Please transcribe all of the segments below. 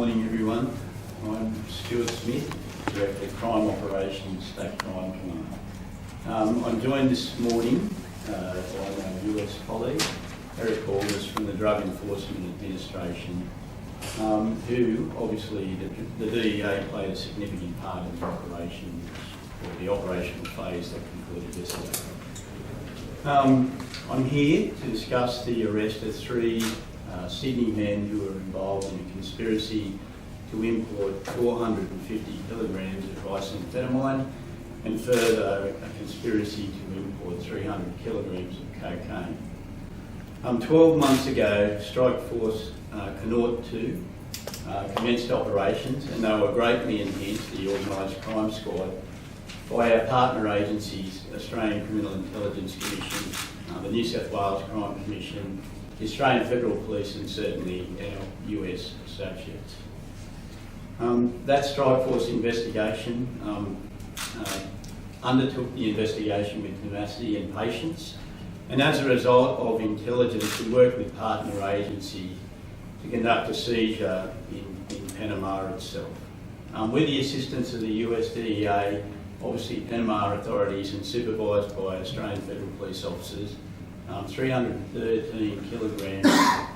morning, everyone. I'm Stuart Smith, Director of Crime Operations, State Crime Command. I'm joined this morning by my US colleague, Eric Alders from the Drug Enforcement Administration, who obviously the DEA played a significant part in the operation, or the operational phase that concluded yesterday. I'm here to discuss the arrest of three Sydney men who were involved in a conspiracy to import 450 kilograms of isophenamide and further a conspiracy to import 300 kilograms of cocaine. 12 months ago, Strike Force Connaught 2 commenced operations, and they were greatly enhanced, the Organised Crime Squad, by our partner agencies, Australian Criminal Intelligence Commission, the New South Wales Crime Commission, the Australian Federal Police, and certainly our US associates. That Strike Force investigation undertook the investigation with tenacity and patience, and as a result of intelligence, we worked with partner agencies to conduct a seizure in Panama itself. With the assistance of the US DEA, obviously Panama authorities, and supervised by Australian Federal Police officers, 313 kilograms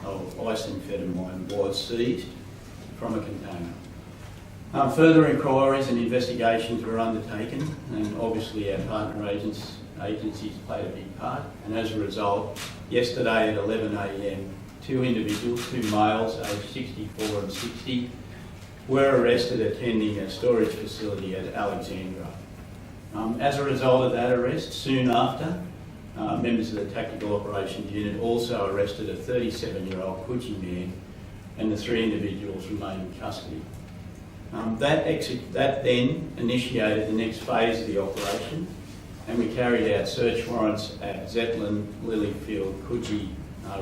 of isophenamide was seized from a container. Further inquiries and investigations were undertaken, and obviously our partner agencies played a big part, and as a result, yesterday at 11 a.m, two individuals, two males aged 64 and 60, were arrested attending a storage facility at Alexandra. As a result of that arrest, soon after, members of the Tactical Operations Unit also arrested a 37-year-old Coogee man, and the three individuals remain in custody. That then initiated the next phase of the operation, and we carried out search warrants at Zetland, Lilyfield, Coogee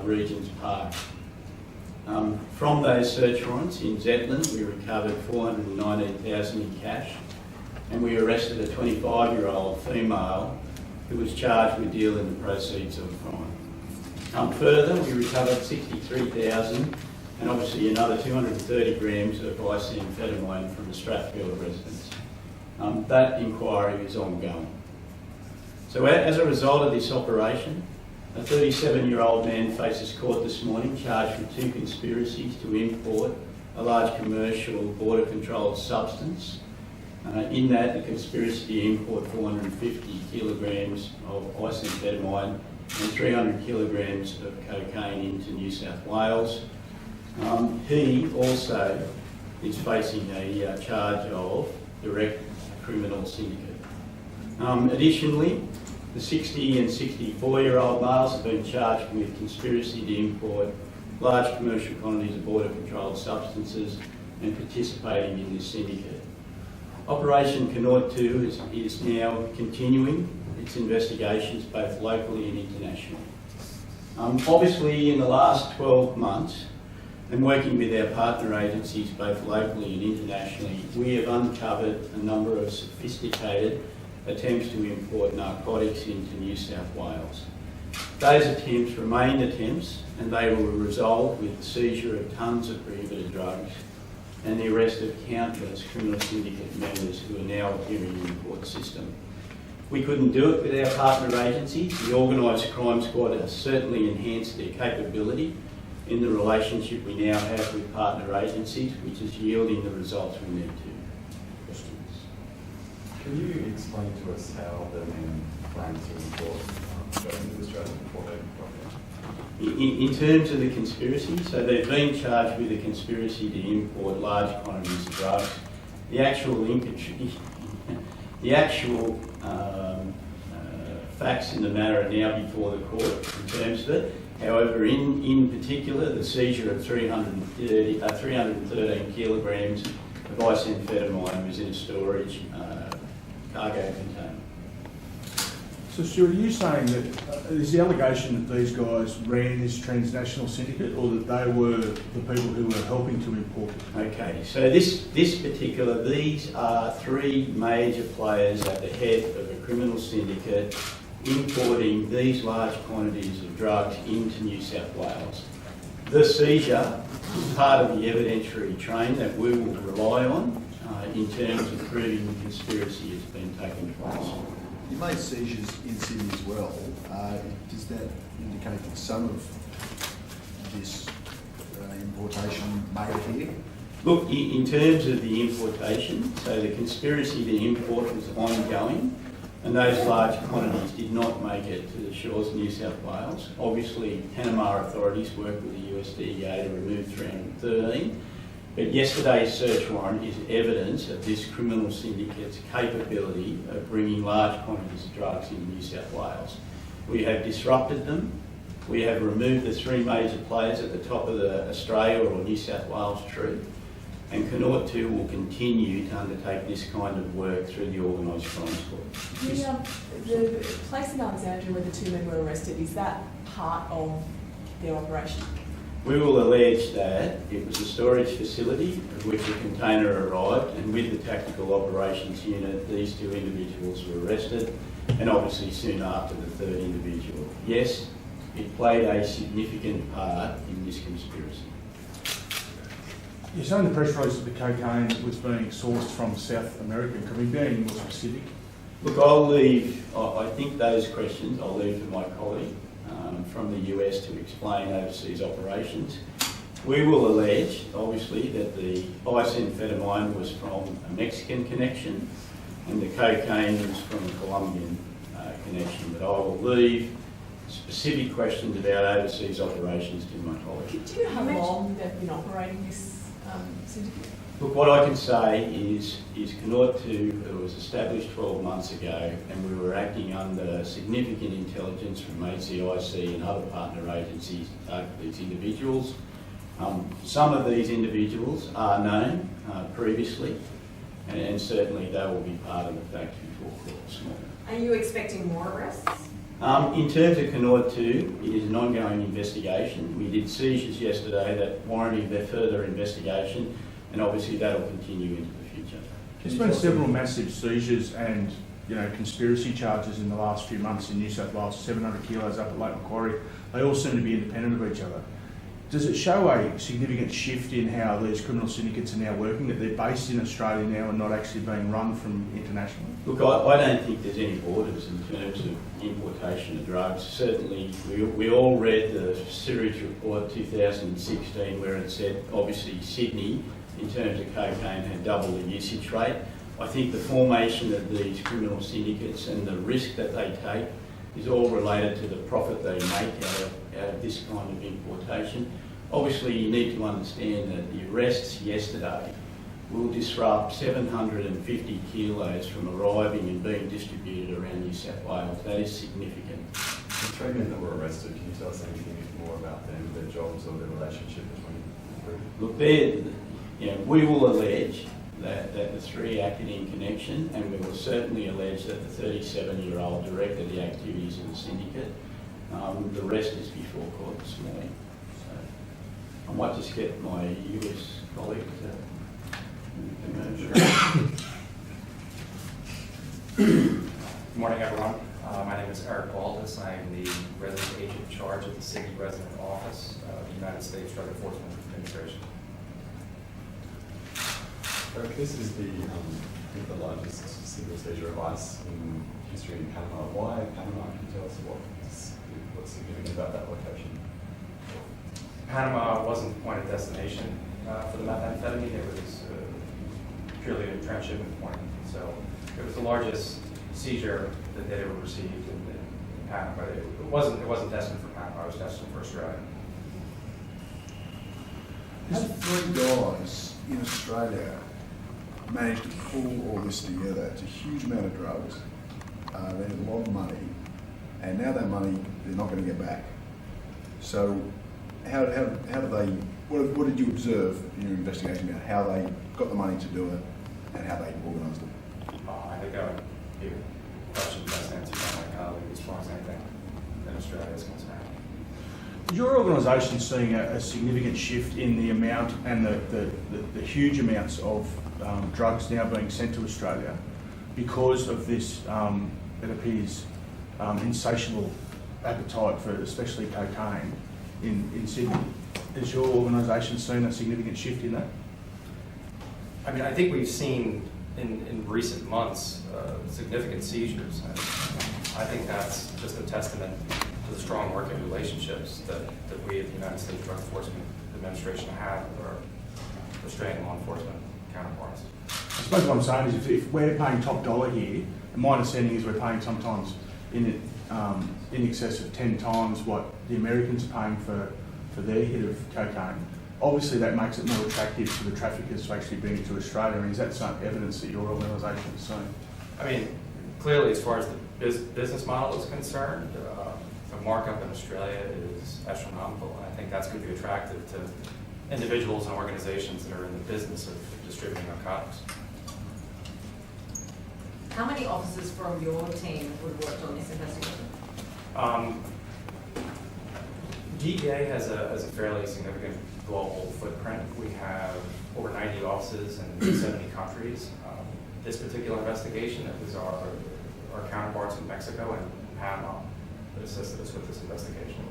Regents Park. From those search warrants in Zetland, we recovered $419,000 in cash, and we arrested a 25-year-old female who was charged with dealing the proceeds of the crime. Further, we recovered $63,000 and obviously another 230 grams of isophenamide from the Strathfield residence. That inquiry is ongoing. So as a result of this operation, a 37-year-old man faces court this morning charged with two conspiracies to import a large commercial border-controlled substance. In that, the conspiracy to import 450 kilograms of isophenamide and 300 kilograms of cocaine into New South Wales. He also is facing a charge of direct criminal syndicate. Additionally, the 60 and 64-year-old males have been charged with conspiracy to import large commercial quantities of border-controlled substances and participating in this syndicate. Operation Connaught 2 is now continuing its investigations both locally and internationally. Obviously, in the last 12 months, and working with our partner agencies both locally and internationally, we have uncovered a number of sophisticated attempts to import narcotics into New South Wales. Those attempts remain attempts, and they will resolve with the seizure of tons of prohibited drugs and the arrest of countless criminal syndicate members who are now appearing in the court system. We couldn't do it with our partner agencies. The Organised Crime Squad has certainly enhanced their capability in the relationship we now have with partner agencies, which is yielding the results we need to. Questions? Can you explain to us how the men plan to import into Australia before they In terms of the conspiracy, so they've been charged with a conspiracy to import large quantities of drugs. The actual facts in the matter are now before the court in terms of it. However, in particular, the seizure of 313 kilograms of isophenamide was in a storage cargo container. So Stuart, are you saying that is the allegation that these guys ran this transnational syndicate, or that they were the people who were helping to import it? Okay, so these are three major players at the head of a criminal syndicate importing these large quantities of drugs into New South Wales. The seizure is part of the evidentiary train that we will rely on in terms of proving the conspiracy has been taking place. You made seizures in Sydney as well. Does that indicate that some of this importation may occur here? Look, in terms of the importation, so the conspiracy to import was ongoing, and those large quantities did not make it to the shores of New South Wales. Obviously, Panama authorities worked with the US DEA to remove 313, but yesterday's search warrant is evidence of this criminal syndicate's capability of bringing large quantities of drugs into New South Wales. We have disrupted them. We have removed the three major players at the top of the Australia or New South Wales tree, and Connaught 2 will continue to undertake this kind of work through the Organised Crime Squad. The place in Alexandria where the two men were arrested, is that part of their operation? We will allege that it was a storage facility of which a container arrived, and with the Tactical Operations Unit, these two individuals were arrested, and obviously soon after the third individual. Yes, it played a significant part in this conspiracy. You're saying the press release that the cocaine was being sourced from South America. Can we be any more specific? Look, I think those questions I'll leave to my colleague from the US to explain overseas operations. We will allege, obviously, that the biamphetamine was from a Mexican connection and the cocaine was from a Colombian connection, but I will leave specific questions about overseas operations to my colleague. Do you know how long they've been operating this syndicate? Look, what I can say is Connaught 2 was established 12 months ago, and we were acting under significant intelligence from ACIC and other partner agencies to target these individuals. Some of these individuals are known previously, and certainly they will be part of the fact before court this morning. Are you expecting more arrests? In terms of Connaught 2, it is an ongoing investigation. We did seizures yesterday that warranted their further investigation, and obviously that will continue into the future. There's been several massive seizures and conspiracy charges in the last few months in New South Wales, 700 kilos up at Lake Macquarie. They all seem to be independent of each other. Does it show a significant shift in how these criminal syndicates are now working, that they're based in Australia now and not actually being run from internationally? Look, I don't think there's any borders in terms of importation of drugs. Certainly, we all read the Series Report 2016 where it said, obviously, Sydney, in terms of cocaine, had double the usage rate. I think the formation of these criminal syndicates and the risk that they take is all related to the profit they make out of this kind of importation. Obviously, you need to understand that the arrests yesterday will disrupt 750 kilos from arriving and being distributed around New South Wales. That is significant. The three men that were arrested, can you tell us anything more about them, their jobs or their relationship between the group? Look, we will allege that the three acted in connection, and we will certainly allege that the 37-year-old directed the activities of the syndicate. The rest is before court this morning. So I might just get my US colleague to Good morning, everyone. My name is Eric Baldus. I am the resident agent in charge of the City Resident Office of the United States Drug Enforcement Administration. Eric, this is the largest single seizure of ice in history in Panama. Why Panama? Can you tell us what's significant about that location? Panama wasn't the point of destination for the methamphetamine. It was purely a transshipment point. So it was the largest seizure that they'd ever received in Panama. But it wasn't destined for Panama. It was destined for Australia. How did three guys in Australia managed to pull all this together? It's a huge amount of drugs. They had a lot of money, and now that money they're not going to get back. So, how do they? What did you observe in your investigation about how they got the money to do it and how they organised it? I think that would be a question best answered by my colleague as far as anything in Australia is concerned. Is your organisation seeing a significant shift in the amount and the huge amounts of drugs now being sent to Australia because of this, it appears, insatiable appetite for especially cocaine in Sydney? Has your organisation seen a significant shift in that? I mean, I think we've seen in recent months significant seizures. And I think that's just a testament to the strong working relationships that we at the United States Drug Enforcement Administration have with our Australian law enforcement counterparts. I suppose what I'm saying is if we're paying top dollar here, and my understanding is we're paying sometimes in excess of 10 times what the Americans are paying for their hit of cocaine. Obviously that makes it more attractive to the traffickers to actually bring it to Australia, and is that some evidence that your organisation has seen? I mean, clearly as far as the business model is concerned, the markup in Australia is astronomical, and I think that's going to be attractive to individuals and organizations that are in the business of distributing narcotics. How many officers from your team would have worked on this investigation? DEA has a fairly significant global footprint. We have over 90 offices in 70 countries. This particular investigation, it was our counterparts in Mexico and Panama that assisted us with this investigation.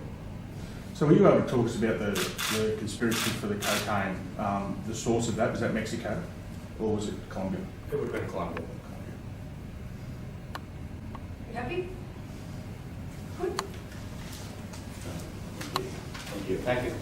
So were you able to talk to us about the conspiracy for the cocaine, the source of that? Was that Mexico or was it Colombia? It would have been Colombia. You happy? Good. Thank you. Thank you.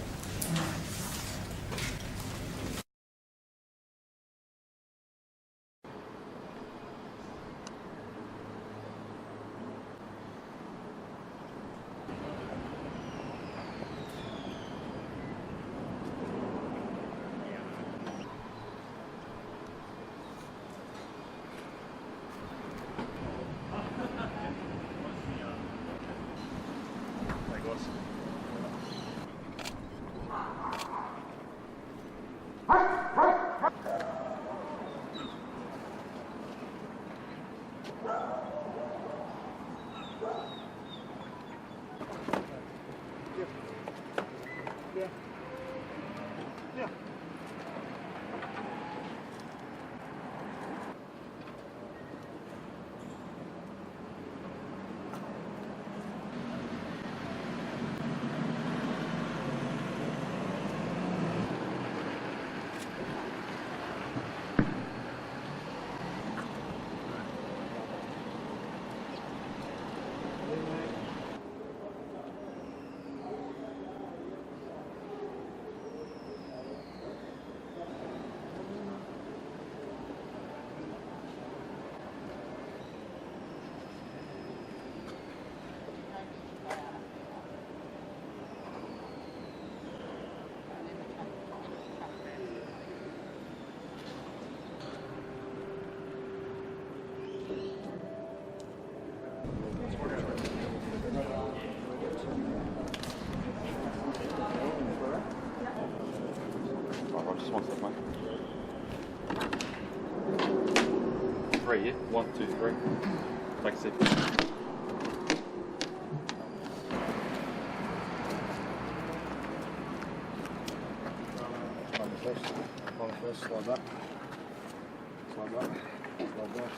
Just one second, mate. 3, yeah? 1, 2, 3. Take a seat. On the first, slide back. Slide back. Slide back.